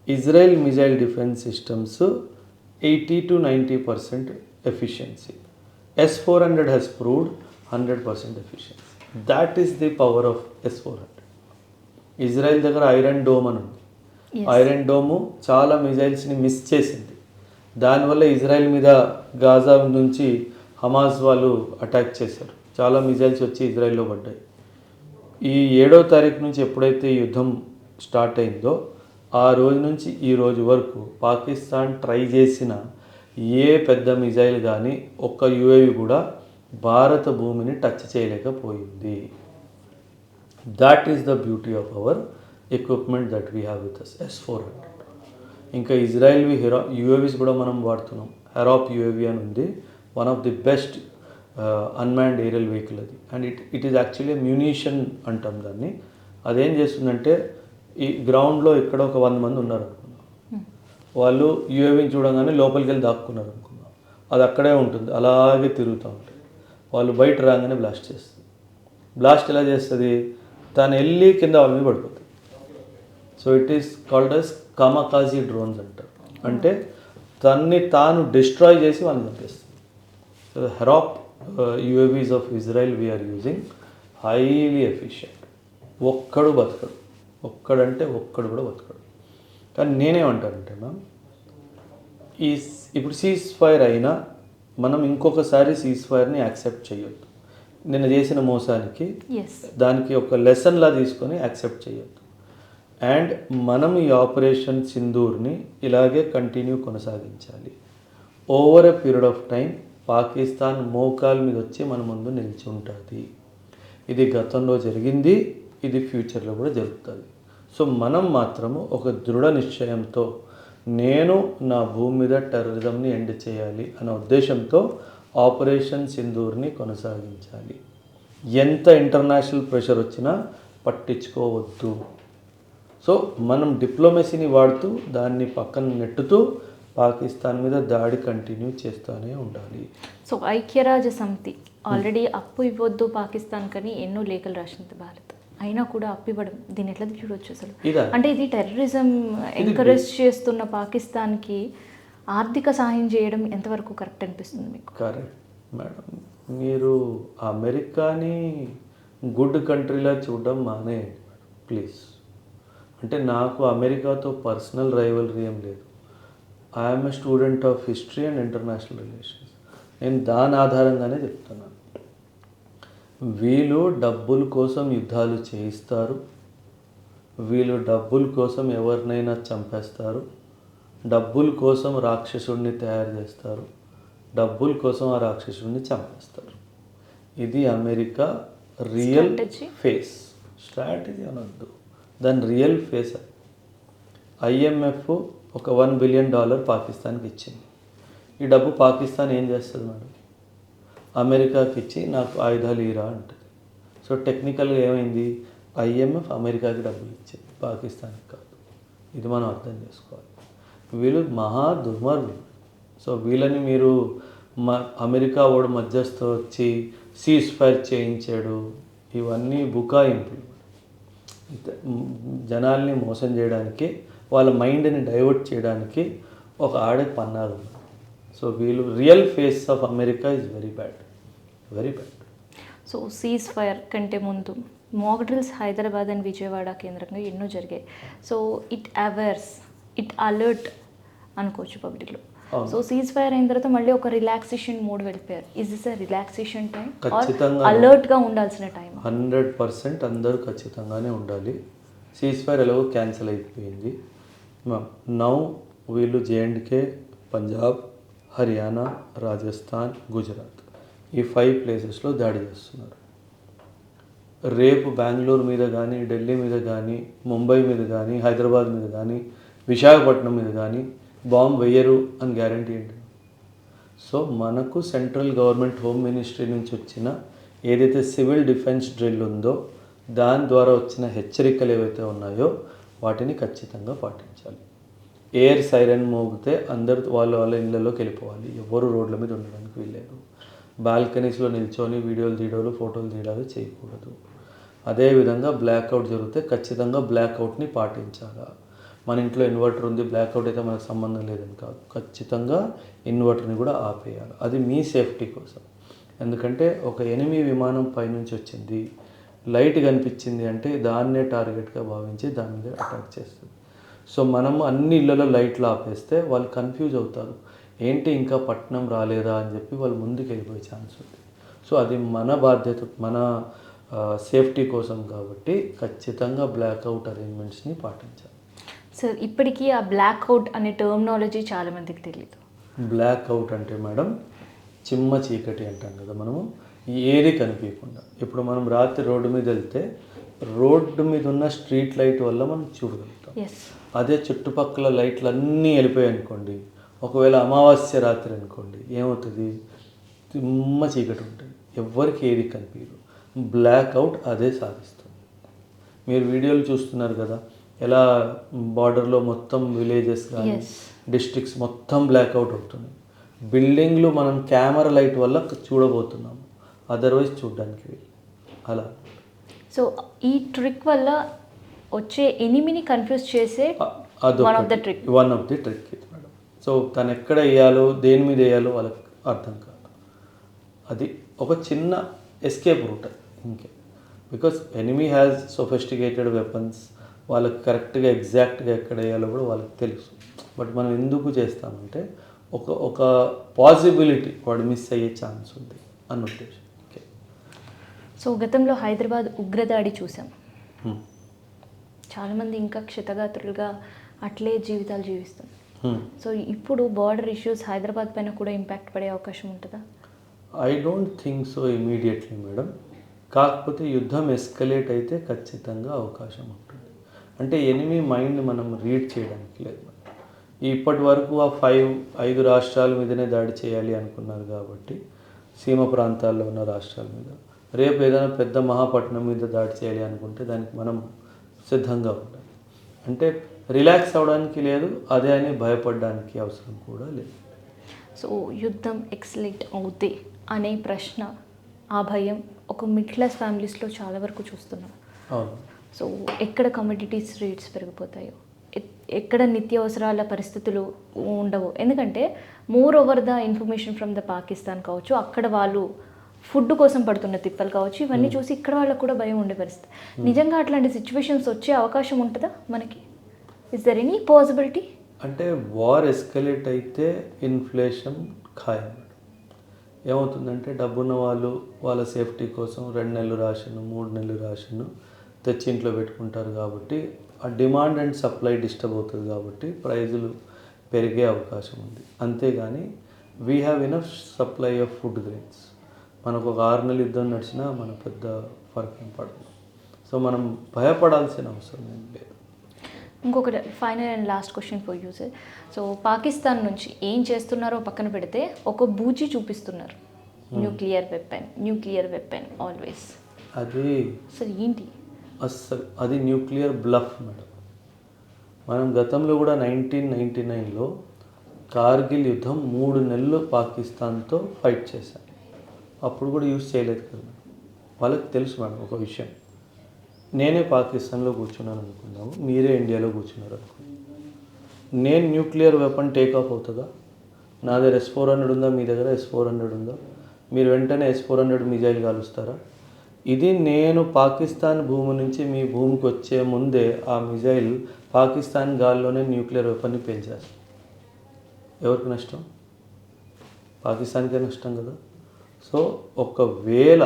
Israel missile defence systems 80-90% efficiency. S-400 has proved 100% efficiency. That is the power of S-400. Israel దగ్గర ఐరన్ డోమ్ అని ఉంది. ఐరన్ డోము చాలా మిజైల్స్ని మిస్ చేసింది. దానివల్ల ఇజ్రాయెల్ మీద గాజా నుంచి హమాస్ వాళ్ళు అటాక్ చేశారు. చాలా మిజైల్స్ వచ్చి ఇజ్రాయెల్లో పడ్డాయి. ఈ 7వ తారీఖు నుంచి ఎప్పుడైతే యుద్ధం స్టార్ట్ అయిందో ఆ రోజు నుంచి ఈ రోజు వరకు పాకిస్తాన్ ట్రై చేసిన ఏ పెద్ద మిజైల్ కానీ ఒక్క UAV కూడా భారత భూమిని టచ్ చేయలేకపోయింది. That is the beauty of our equipment that we have with us S-400. ఇంకా ఇజ్రాయెల్వి UAVs కూడా మనం వాడుతున్నాం. హెరాప్ UAV అని ఉంది. One of the best unmanned aerial vehicle అది. And it is actually munition అంటాం దాన్ని. అదేం చేస్తుందంటే ఈ గ్రౌండ్లో ఇక్కడ ఒక 100 మంది ఉన్నారు అనుకున్నాం. వాళ్ళు UAVని చూడగానే లోపలికి వెళ్ళి దాక్కున్నారు అనుకున్నాం. అది అక్కడే ఉంటుంది, అలాగే తిరుగుతూ ఉంటుంది. వాళ్ళు బయట రాగానే బ్లాస్ట్ చేస్తుంది. బ్లాస్ట్ ఎలా చేస్తుంది? తను వెళ్ళి కింద వాళ్ళ మీద పడిపోతుంది. So it is called as kamikaze drones అంటారు. అంటే తన్ని తాను డిస్ట్రాయ్ చేసి వాళ్ళని చంపేస్తుంది. So Harop UAVs of Israel we are using highly efficient. ఒక్కడు బతకడు. ఒక్కడంటే ఒక్కడు కూడా బతకడు. కానీ నేనేమంటానంటే మ్యామ్, ఇప్పుడు సీజ్ ఫైర్ అయినా మనం ఇంకొకసారి సీజ్ ఫైర్ని యాక్సెప్ట్ చేయొద్దు. నిన్న చేసిన మోసానికి దానికి ఒక లెసన్లా తీసుకొని యాక్సెప్ట్ చేయొద్దు. అండ్ మనం ఈ ఆపరేషన్ సింధూర్ని ఇలాగే కంటిన్యూ కొనసాగించాలి. Over a period of time Pakistan మోకాల మీద వచ్చి మన ముందు నిలిచి ఉంటుంది. ఇది గతంలో జరిగింది, ఇది ఫ్యూచర్లో కూడా జరుగుతుంది. సో మనం మాత్రము ఒక దృఢ నిశ్చయంతో నేను నా భూమి మీద టెర్రరిజంని ఎండ్ చేయాలి అనే ఉద్దేశంతో ఆపరేషన్ సింధూర్ని కొనసాగించాలి. ఎంత ఇంటర్నేషనల్ ప్రెషర్ వచ్చినా పట్టించుకోవద్దు. సో మనం డిప్లొమసీని వాడుతూ దాన్ని పక్కన నెట్టుతూ పాకిస్తాన్ మీద దాడి కంటిన్యూ చేస్తూనే ఉండాలి. సో ఐక్యరాజ్య సమితి ఆల్రెడీ అప్పు ఇవ్వద్దు పాకిస్తాన్ కని ఎన్నో లేఖలు రాసింది భారత్. అయినా కూడా అప్పు ఇవ్వడం, దీన్ని ఎట్లా చూడవచ్చు అసలు? అంటే ఇది టెర్రరిజం ఎంకరేజ్ చేస్తున్న పాకిస్తాన్కి ఆర్థిక సహాయం చేయడం ఎంతవరకు కరెక్ట్ అనిపిస్తుంది మీకు? Correct madam. మీరు అమెరికాని గుడ్ కంట్రీలా చూడడం మానేయండి ప్లీజ్. అంటే నాకు అమెరికాతో పర్సనల్ రైవలరీ ఏం లేదు. I'm a student of history and international relations. నేను దాని ఆధారంగానే చెప్తున్నాను. వీళ్ళు డబ్బుల కోసం యుద్ధాలు చేయిస్తారు. వీళ్ళు డబ్బుల కోసం ఎవరినైనా చంపేస్తారు. డబ్బుల కోసం రాక్షసుడిని తయారు చేస్తారు. డబ్బుల కోసం ఆ రాక్షసుడిని చంపేస్తారు. ఇది అమెరికా రియల్ ఫేస్. స్ట్రాటజీ అనొద్దు, దాని రియల్ ఫేస్. IMF ఒక $1 బిలియన్ పాకిస్తాన్కి ఇచ్చింది. ఈ డబ్బు పాకిస్తాన్ ఏం చేస్తుంది మేడం? అమెరికాకి ఇచ్చి నాకు ఆయుధాలు ఇరా అంటుంది. సో టెక్నికల్గా ఏమైంది? IMF అమెరికాకి డబ్బులు ఇచ్చింది, పాకిస్తాన్కి కాదు. ఇది మనం అర్థం చేసుకోవాలి. వీళ్ళు మహా దుర్మార్గులు. సో వీళ్ళని మీరు అమెరికా వాడు మధ్యస్థ వచ్చి సీజ్ ఫైర్ చేయించాడు, ఇవన్నీ బుకాయింపులు. జనాల్ని మోసం చేయడానికి, వాళ్ళ మైండ్ని డైవర్ట్ చేయడానికి ఒక ఆడే పన్నారు. సో వీళ్ళు real face of America is very bad, very bad. So cease fire కంటే ముందు మాక్ డ్రిల్స్ హైదరాబాద్ అండ్ విజయవాడ కేంద్రంగా ఎన్నో జరిగాయి. సో ఇట్ అవేర్స్, ఇట్ అలర్ట్ అనుకోవచ్చు పబ్లిక్లో. అవును. సో సీజ్ ఫైర్ అయిన తర్వాత మళ్ళీ ఒక రిలాక్సేషన్ మోడ్ వెళ్ళిపోయారు. Is this a relaxation time ఖచ్చితంగా అలర్ట్గా ఉండాల్సిన టైం? 100% అందరూ ఖచ్చితంగానే ఉండాలి. సీజ్ ఫైర్ ఎలాగో క్యాన్సిల్ అయిపోయింది. నౌ వీళ్ళు జేఎండ్కే, పంజాబ్, హర్యానా, రాజస్థాన్, గుజరాత్ ఈ 5 ప్లేసెస్లో దాడి చేస్తున్నారు. రేపు బెంగళూరు మీద కానీ, ఢిల్లీ మీద కానీ, ముంబై మీద కానీ, హైదరాబాద్ మీద కానీ, విశాఖపట్నం మీద కానీ బాంబు వేయరు అని గ్యారంటీ ఏంటి? సో మనకు సెంట్రల్ గవర్నమెంట్ హోమ్ మినిస్ట్రీ నుంచి వచ్చిన ఏదైతే సివిల్ డిఫెన్స్ డ్రిల్ ఉందో దాని ద్వారా వచ్చిన హెచ్చరికలు ఏవైతే ఉన్నాయో వాటిని ఖచ్చితంగా పాటించాలి. ఎయిర్ సైరన్ మోగితే అందరూ వాళ్ళ ఇళ్ళలోకి వెళ్ళిపోవాలి. ఎవరు రోడ్ల మీద ఉండడానికి వీల్లేదు. బాల్కనీస్లో నిల్చొని వీడియోలు తీయడాలు, ఫోటోలు తీయడాలు చేయకూడదు. అదేవిధంగా బ్లాక్అవుట్ జరిగితే ఖచ్చితంగా బ్లాక్అవుట్ని పాటించాలి. మన ఇంట్లో ఇన్వర్టర్ ఉంది, బ్లాక్అవుట్ అయితే మనకు సంబంధం లేదని కాదు, ఖచ్చితంగా ఇన్వర్టర్ని కూడా ఆపేయాలి. అది మీ సేఫ్టీ కోసం. ఎందుకంటే ఒక ఎనిమి విమానం పైనుంచి వచ్చింది, లైట్ కనిపించింది అంటే దాన్నే టార్గెట్గా భావించి దాని మీద అటాక్ చేస్తుంది. సో మనము అన్ని ఇళ్లలో లైట్లు ఆపేస్తే వాళ్ళు కన్ఫ్యూజ్ అవుతారు, ఏంటి ఇంకా పట్టణం రాలేదా అని చెప్పి వాళ్ళు ముందుకు వెళ్ళిపోయే ఛాన్స్ ఉంది. సో అది మన బాధ్యత, మన సేఫ్టీ కోసం కాబట్టి ఖచ్చితంగా బ్లాక్అవుట్ అరేంజ్మెంట్స్ని పాటించాలి. సార్ ఇప్పటికీ ఆ బ్లాక్అవుట్ అనే టర్మినాలజీ చాలామందికి తెలియదు. బ్లాక్అవుట్ అంటే మేడం చిమ్మ చీకటి అంటాం కదా మనము, ఏది కనిపించకుండా. ఇప్పుడు మనం రాత్రి రోడ్డు మీద వెళ్తే రోడ్డు మీద ఉన్న స్ట్రీట్ లైట్ వల్ల మనం చూడగలుగుతాం. అదే చుట్టుపక్కల లైట్లు అన్నీ వెళ్ళిపోయాయి అనుకోండి, ఒకవేళ అమావాస్య రాత్రి అనుకోండి, ఏమవుతుంది? చిమ్మ చీకటి ఉంటుంది, ఎవ్వరికి ఏది కనిపించదు. బ్లాక్అవుట్ అదే సాధిస్తుంది. మీరు వీడియోలు చూస్తున్నారు కదా, ఎలా బార్డర్లో మొత్తం విలేజెస్ కానీ డిస్ట్రిక్ట్స్ మొత్తం బ్లాక్అవుట్ అవుతుంది. బిల్డింగ్లు మనం కెమెరా లైట్ వల్ల చూడబోతున్నాము, అదర్వైజ్ చూడడానికి అలా. సో ఈ ట్రిక్ వల్ల వచ్చే ఎనిమిని కన్ఫ్యూజ్ చేసే వన్ ఆఫ్ ద ట్రిక్ ఇది మేడం. సో తను ఎక్కడ వేయాలో, దేని మీద వేయాలో వాళ్ళకి అర్థం కాదు. అది ఒక చిన్న ఎస్కేప్ రూట్ ఇంకే. Because enemy has sophisticated weapons, వాళ్ళకి కరెక్ట్గా ఎగ్జాక్ట్గా ఎక్కడ వేయాలో కూడా వాళ్ళకి తెలుసు. బట్ మనం ఎందుకు చేస్తామంటే ఒక పాసిబిలిటీ వాడు మిస్ అయ్యే ఛాన్స్ ఉంది అన్న ఉద్దేశం. ఓకే. సో గతంలో హైదరాబాద్ ఉగ్రదాడి చూసాం. చాలామంది ఇంకా క్షతగాత్రులుగా అట్లే జీవితాలు జీవిస్తారు. సో ఇప్పుడు బార్డర్ ఇష్యూస్ హైదరాబాద్ పైన కూడా ఇంపాక్ట్ పడే అవకాశం ఉంటుందా? I don't think so immediately madam. కాకపోతే యుద్ధం ఎస్కలేట్ అయితే ఖచ్చితంగా అవకాశం ఉంటుంది. అంటే ఎనిమీ మైండ్ మనం రీడ్ చేయడానికి లేదు. ఇప్పటి వరకు ఆ 5 రాష్ట్రాల మీదనే దాడి చేయాలి అనుకున్నారు కాబట్టి, సీమ ప్రాంతాల్లో ఉన్న రాష్ట్రాల మీద. రేపు ఏదైనా పెద్ద మహాపట్నం మీద దాడి చేయాలి అనుకుంటే దానికి మనం సిద్ధంగా ఉండాలి. అంటే రిలాక్స్ అవ్వడానికి లేదు, అదే అని భయపడడానికి అవసరం కూడా లేదు. సో యుద్ధం ఎక్సలేట్ అవుతే అనే ప్రశ్న, ఆ భయం ఒక మిడిల్ క్లాస్ ఫ్యామిలీస్లో చాలా వరకు చూస్తున్నాం. అవును. సో ఎక్కడ కమోడిటీస్ రేట్స్ పెరిగిపోతాయో, ఎక్కడ నిత్యావసరాల పరిస్థితులు ఉండవు. ఎందుకంటే more over the information from the Pakistan కావచ్చు, అక్కడ వాళ్ళు ఫుడ్ కోసం పడుతున్న తిప్పలు కావచ్చు, ఇవన్నీ చూసి ఇక్కడ వాళ్ళకు కూడా భయం ఉండే పరిస్థితి. నిజంగా అట్లాంటి సిచ్యువేషన్స్ వచ్చే అవకాశం ఉంటుందా మనకి? Is there any possibility? అంటే వార్ ఎస్కలేట్ అయితే ఇన్ఫ్లేషన్ ఖాయం. ఏమవుతుందంటే డబ్బున్న వాళ్ళు వాళ్ళ సేఫ్టీ కోసం 2 నెలలు రేషన్, 3 నెలలు రేషన్ తెచ్చి ఇంట్లో పెట్టుకుంటారు. కాబట్టి ఆ డిమాండ్ అండ్ సప్లై డిస్టర్బ్ అవుతుంది, కాబట్టి ప్రైజులు పెరిగే అవకాశం ఉంది. అంతేగాని we have enough supply of food grains. మనకు ఒక 6 నెలలు యుద్ధం నడిచినా మన పెద్ద ఫరక్ ఏం పడదు. సో మనం భయపడాల్సిన అవసరం ఏం లేదు. ఇంకొకటి final and last question for you sir. So Pakistan నుంచి ఏం చేస్తున్నారో పక్కన పెడితే ఒక బూచి చూపిస్తున్నారు, న్యూక్లియర్ వెపన్ ఆల్వేస్. అది సార్ ఏంటి అస్సలు అది న్యూక్లియర్ బ్లఫ్ మేడం. మనం గతంలో కూడా 1999లో కార్గిల్ యుద్ధం 3 నెలలు పాకిస్తాన్తో ఫైట్ చేశాం. అప్పుడు కూడా యూజ్ చేయలేదు కదా. వాళ్ళకి తెలుసు మేడం ఒక విషయం, నేనే పాకిస్తాన్లో కూర్చున్నాను అనుకున్నాము, మీరే ఇండియాలో కూర్చున్నారు అనుకున్నాను. నేను న్యూక్లియర్ వెపన్ టేక్ ఆఫ్ అవుతుందా? నా దగ్గర S-400 ఉందా, మీ దగ్గర S-400 ఉందా? మీరు వెంటనే S-400 మిజైల్ కాలుస్తారా? ఇది నేను పాకిస్తాన్ భూమి నుంచి మీ భూమికి వచ్చే ముందే ఆ మిజైల్ పాకిస్తాన్ గాల్లోనే న్యూక్లియర్ వెపన్ని పెంచేస్తాను. ఎవరికి నష్టం? పాకిస్తాన్కే నష్టం కదా. సో ఒకవేళ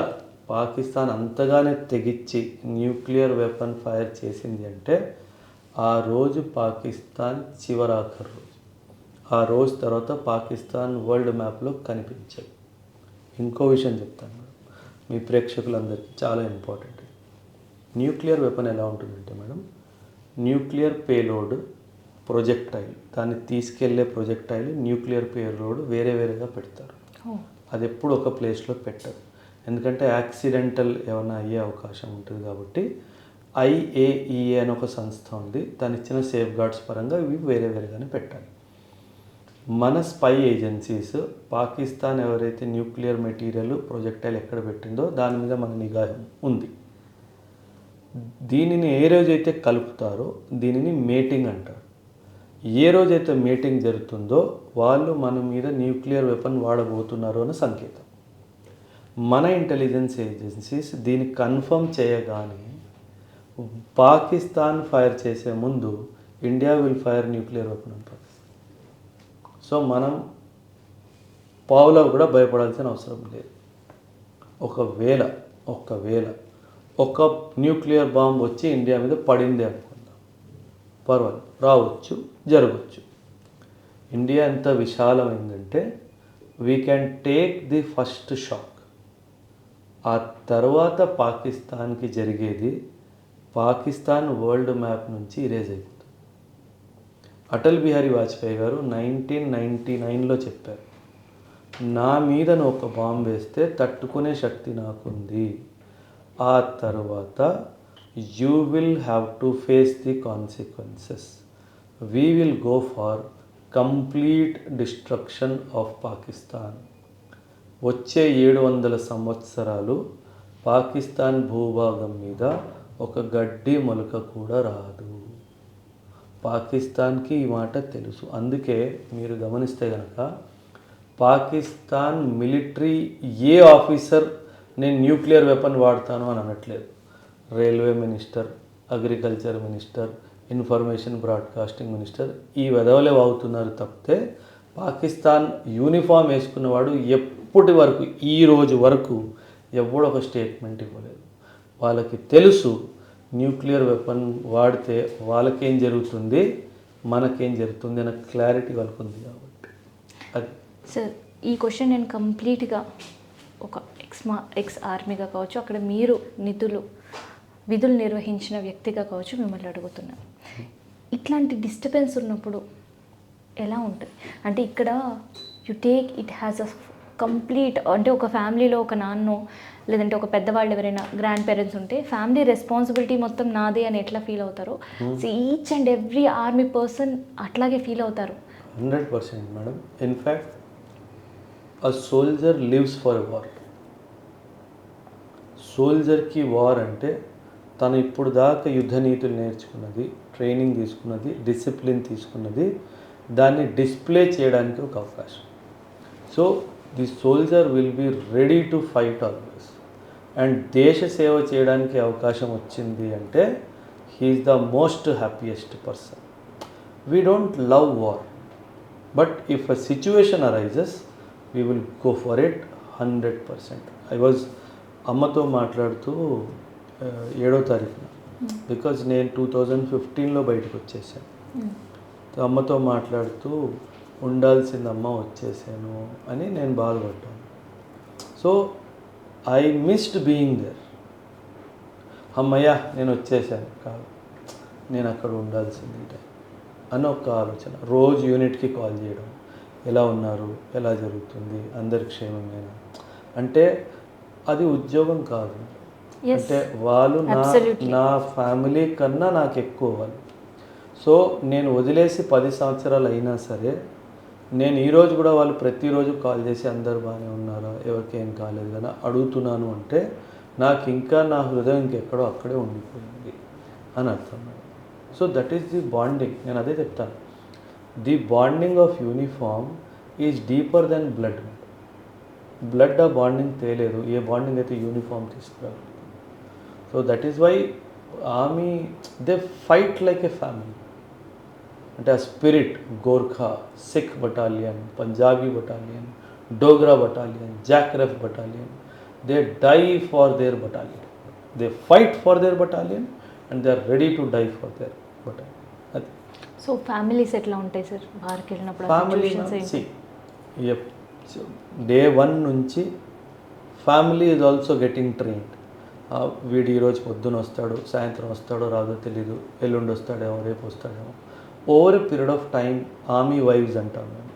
పాకిస్తాన్ అంతగానే తెగించి న్యూక్లియర్ వెపన్ ఫైర్ చేసింది అంటే ఆ రోజు పాకిస్తాన్ చివరాఖరు రోజు. ఆ రోజు తర్వాత పాకిస్తాన్ వరల్డ్ మ్యాప్లో కనిపించదు. ఇంకో విషయం చెప్తాను మేడం, మీ ప్రేక్షకులందరికీ చాలా ఇంపార్టెంట్. న్యూక్లియర్ వెపన్ ఎలా ఉంటుందంటే మేడం, న్యూక్లియర్ పేలోడ్ ప్రొజెక్టైల్, దాన్ని తీసుకెళ్లే ప్రొజెక్టైల్ న్యూక్లియర్ పేలోడ్ వేరే వేరేగా పెడతారు. అది ఎప్పుడు ఒక ప్లేస్లో పెట్టరు, ఎందుకంటే యాక్సిడెంటల్ ఏమైనా అయ్యే అవకాశం ఉంటుంది కాబట్టి. IAEA అని ఒక సంస్థ ఉంది, దాని ఇచ్చిన సేఫ్ గార్డ్స్ పరంగా ఇవి వేరే వేరేగానే పెట్టాలి. మన స్పై ఏజెన్సీస్ పాకిస్తాన్ ఎవరైతే న్యూక్లియర్ మెటీరియల్ ప్రొజెక్టైల్ ఎక్కడ పెట్టిందో దాని మీద మన నిఘా ఉంది. దీనిని ఏ రోజైతే కలుపుతారో దీనిని మేటింగ్ అంటారు. ఏ రోజైతే మేటింగ్ జరుగుతుందో వాళ్ళు మన మీద న్యూక్లియర్ వెపన్ వాడబోతున్నారు అనే సంకేతం. మన ఇంటెలిజెన్స్ ఏజెన్సీస్ దీన్ని కన్ఫర్మ్ చేయగానే పాకిస్తాన్ ఫైర్ చేసే ముందు India will fire nuclear weapon అని పాకిస్తాన్. సో మనం పావులో కూడా భయపడాల్సిన అవసరం లేదు. ఒకవేళ ఒక న్యూక్లియర్ బాంబ్ వచ్చి ఇండియా మీద పడింది అనుకుందాం, పర్వాలేదు, రావచ్చు, జరగవచ్చు. ఇండియా ఎంత విశాలమైందంటే we can take the first shock. ఆ తర్వాత పాకిస్తాన్కి జరిగేది పాకిస్తాన్ వరల్డ్ మ్యాప్ నుంచి ఇరేజ్ అయిపోతుంది. అటల్ బిహారీ వాజ్పేయి గారు 1999లో చెప్పారు, నా మీద నువ్వు ఒక బాంబు వేస్తే తట్టుకునే శక్తి నాకుంది, ఆ తర్వాత you will have to face the consequences, we will go for complete destruction of Pakistan. వచ్చే 700 సంవత్సరాలు పాకిస్తాన్ భూభాగం మీద ఒక గడ్డి మొలక కూడా రాదు. పాకిస్తాన్కి ఈ మాట తెలుసు. అందుకే మీరు గమనిస్తే కనుక పాకిస్తాన్ మిలిటరీ ఏ ఆఫీసర్ నేను న్యూక్లియర్ వెపన్ వాడతాను అని అనట్లేదు. Railway minister, agriculture minister, information broadcasting minister ఈ వెధవలే అవుతున్నారు తప్పితే పాకిస్తాన్ యూనిఫామ్ వేసుకున్నవాడు ఎప్పటి వరకు ఈ రోజు వరకు ఎవడో ఒక స్టేట్మెంట్ ఇవ్వలేదు. వాళ్ళకి తెలుసు న్యూక్లియర్ వెపన్ వాడితే వాళ్ళకేం జరుగుతుంది, మనకేం జరుగుతుంది అన్న క్లారిటీ వాళ్ళకు ఉంది కాబట్టి. అది సార్, ఈ క్వశ్చన్ నేను కంప్లీట్గా ఒక ఎక్స్ ఆర్మీగా కావచ్చు, అక్కడ మీరు విధులు నిర్వహించిన వ్యక్తిగా కావచ్చు మిమ్మల్ని అడుగుతున్నాను. ఇట్లాంటి డిస్టర్బెన్స్ ఉన్నప్పుడు ఎలా ఉంటుంది అంటే ఇక్కడ you take it has a complete, అంటే ఒక ఫ్యామిలీలో ఒక నాన్నో లేదంటే ఒక పెద్దవాళ్ళు ఎవరైనా గ్రాండ్ పేరెంట్స్ ఉంటే ఫ్యామిలీ రెస్పాన్సిబిలిటీ మొత్తం నాదే అని ఎట్లా ఫీల్ అవుతారో, so each and every army person అట్లాగే ఫీల్ అవుతారు. 100% madam. In fact a soldier lives for a war. సోల్జర్కి వార్ అంటే తను ఇప్పుడు దాకా యుద్ధ నీతులు నేర్చుకున్నది, ట్రైనింగ్ తీసుకున్నది, డిసిప్లిన్ తీసుకున్నది, దాన్ని డిస్ప్లే చేయడానికి ఒక అవకాశం. So the soldier will be ready to fight always. And దేశ సేవ చేయడానికి అవకాశం వచ్చింది అంటే he's the most happiest person. We don't love war, but if a situation arises we will go for it 100%. I was అమ్మతో మాట్లాడుతూ 7వ తారీఖున, బికాజ్ నేను 2015లో బయటకు వచ్చేసాను. అమ్మతో మాట్లాడుతూ ఉండాల్సిందమ్మ వచ్చేసాను అని నేను బాధపడ్డాను. So I missed being there. అమ్మయ్య నేను వచ్చేసాను కాదు, నేను అక్కడ ఉండాల్సింది అని ఒక ఆలోచన. రోజు యూనిట్కి కాల్ చేయడం, ఎలా ఉన్నారు, ఎలా జరుగుతుంది, అందరి క్షేమమేనా అంటే అది ఉద్యోగం కాదు. అంటే వాళ్ళు నా ఫ్యామిలీ కన్నా నాకు ఎక్కువ వాళ్ళు. సో నేను వదిలేసి 10 సంవత్సరాలు అయినా సరే నేను ఈరోజు కూడా వాళ్ళు ప్రతిరోజు కాల్ చేసి అందరు బాగానే ఉన్నారా, ఎవరికేం కాలేదు కదా అడుగుతున్నాను అంటే నాకు ఇంకా నా హృదయం ఇంకెక్కడో అక్కడే ఉండిపోయింది అని అర్థం. So that is the bonding. నేను అదే చెప్తాను, the bonding of uniform is deeper than blood. Blood ఆ బాండింగ్ తేలేదు, ఏ బాండింగ్ అయితే యూనిఫామ్ తీసుకురాదు. So that is why army they fight like a family. అంటే ఆ spirit, Gorkha, Sikh battalion, Punjabi battalion, Dogra battalion, జాక్రఫ్ battalion, they die for their battalion, they fight for their battalion and they are ready to die for their battalion. అది సో ఫ్యామిలీస్ ఎట్లా ఉంటాయి సార్ వారికి వెళ్ళినప్పుడు? ఫ్యామిలీ డే 1 నుంచి family is also getting trained. వీడు ఈరోజు పొద్దున వస్తాడు, సాయంత్రం వస్తాడో రాదో తెలీదు, ఎల్లుండి వస్తాడేమో, రేపు వస్తాడేమో. Over a period of time army wives అంటాం మేము,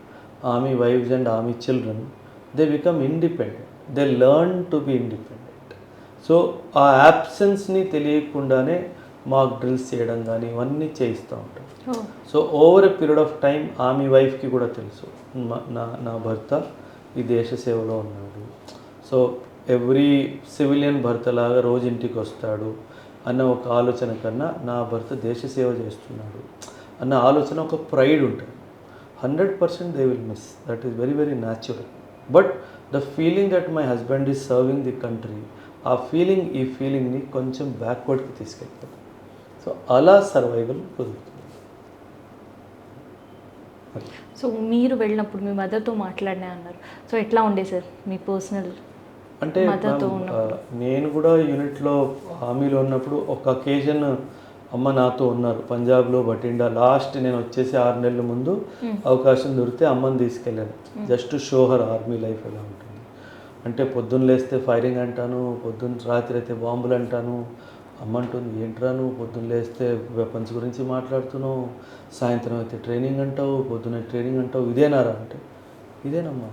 army wives and army children, they become independent, they learn to be independent. So ఆ యాబ్సెన్స్ని తెలియకుండానే మాక్ డ్రిల్స్ చేయడం కానీ ఇవన్నీ చేయిస్తూ ఉంటాం. So over a period of time army వైఫ్కి కూడా తెలుసు నా భర్త ఈ దేశ సేవలో ఉన్నాడు, సో ఎవ్రీ సివిలియన్ భర్తలాగా రోజు ఇంటికి వస్తాడు అన్న ఒక ఆలోచన కన్నా నా భర్త దేశ సేవ చేస్తున్నాడు అన్న ఆలోచన, ఒక ప్రైడ్ ఉంటుంది. 100% they will miss, that is very very natural. But the feeling that my husband is serving the country, ఆ ఫీలింగ్ని కొంచెం బ్యాక్వర్డ్కి తీసుకెళ్తాడు. సో అలా సర్వైవల్ కుదురుతుంది. సో మీరు వెళ్ళినప్పుడు మీ మదర్తో మాట్లాడినా అన్నారు, సో ఎట్లా ఉండే సార్ మీ పర్సనల్ అంటే నేను కూడా యూనిట్లో ఆర్మీలో ఉన్నప్పుడు ఒక అకేజన్ అమ్మ నాతో ఉన్నారు పంజాబ్లో బటిండా. లాస్ట్ నేను వచ్చేసి 6 నెలల ముందు అవకాశం దొరికితే అమ్మని తీసుకెళ్ళాను, just show her army life ఎలా ఉంటుంది. అంటే పొద్దున్న లేస్తే ఫైరింగ్ అంటాను, పొద్దున్న రాత్రి అయితే బాంబులు అంటాను. అమ్మ అంటుంది, ఏంట్రా నువ్వు పొద్దున్న లేస్తే వెపన్స్ గురించి మాట్లాడుతున్నావు, సాయంత్రం అయితే ట్రైనింగ్ అంటావు, పొద్దున్న ట్రైనింగ్ అంటావు, ఇదేనారా అంటే ఇదేనమ్మా,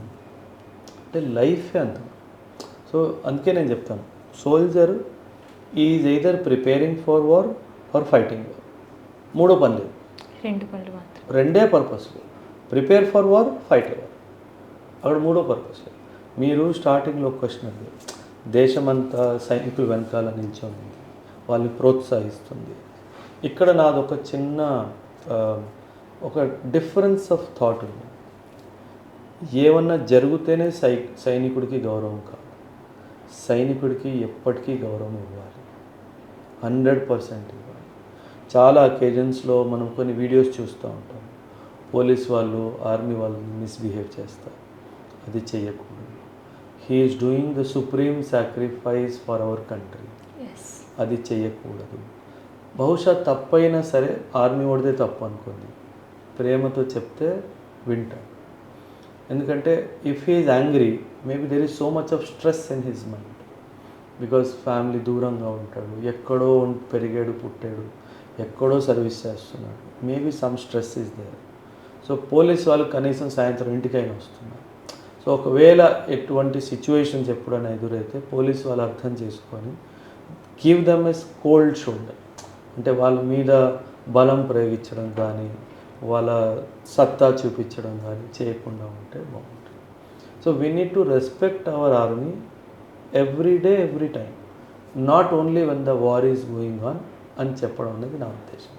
అంటే లైఫే అంత. సో అందుకే నేను చెప్తాను, soldier is either preparing for war or fighting war. 3 పని లేదు, 2 పనులు మాత్రం, 2 పర్పస్లు, prepare for war, fight war. అక్కడ 3వ పర్పస్ లేదు. మీరు స్టార్టింగ్లో క్వశ్చన్ అడిగారు, దేశమంతా సైనికులు వెనకాల నిల్చొని వాళ్ళని ప్రోత్సహిస్తుంది. ఇక్కడ నాదొక చిన్న ఒక డిఫరెన్స్ ఆఫ్ థాట్ ఉంది. ఏమన్నా జరిగితేనే సైనికుడికి గౌరవం కాదు, సైనికుడికి ఎప్పటికీ గౌరవం ఇవ్వాలి, 100% ఇవ్వాలి. చాలా అకేజన్స్లో మనం కొన్ని వీడియోస్ చూస్తూ ఉంటాం, పోలీస్ వాళ్ళు ఆర్మీ వాళ్ళని మిస్బిహేవ్ చేస్తారు. అది చేయకూడదు. He is doing the supreme sacrifice for our country, అది చేయకూడదు. బహుశా తప్పైనా సరే ఆర్మీ వాడితే తప్పు అనుకోండి, ప్రేమతో చెప్తే వింటాడు. ఎందుకంటే if he is angry, maybe there is so much of stress in his mind, because family దూరంగా ఉంటాడు, ఎక్కడో పెరిగాడు పుట్టాడు, ఎక్కడో సర్వీస్ చేస్తున్నాడు, maybe some stress is there. So police వాళ్ళు కనీసం సాయంత్రం ఇంటికైనా వస్తున్నారు. సో ఒకవేళ ఎటువంటి సిచ్యువేషన్స్ ఎప్పుడైనా ఎదురైతే పోలీస్ వాళ్ళు అర్థం చేసుకొని give them as cold shoulder, అంటే వాళ్ళ మీద బలం ప్రయోగించడం కానీ వాళ్ళ సత్తా చూపించడం కానీ చేయకుండా ఉంటే బాగుంటుంది. So we need to respect hour army every day every time, not only when the war is going on అని చెప్పడం అనేది నా ఉద్దేశం.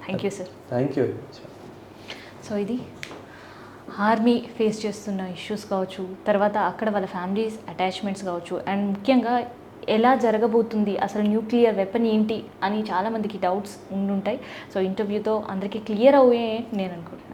Thank you sir. Thank you very much. So ఇది ఆర్మీ ఫేస్ చేస్తున్న ఇష్యూస్ కావచ్చు, తర్వాత అక్కడ వాళ్ళ ఫ్యామిలీస్ అటాచ్మెంట్స్ కావచ్చు, అండ్ ముఖ్యంగా ఎలా జరగబోతుంది, అసలు న్యూక్లియర్ వెపన్ ఏంటి అని చాలామందికి డౌట్స్ ఉండుంటాయి. సో ఇంటర్వ్యూతో అందరికీ క్లియర్ అయ్యే నేను అనుకుంటున్నాను.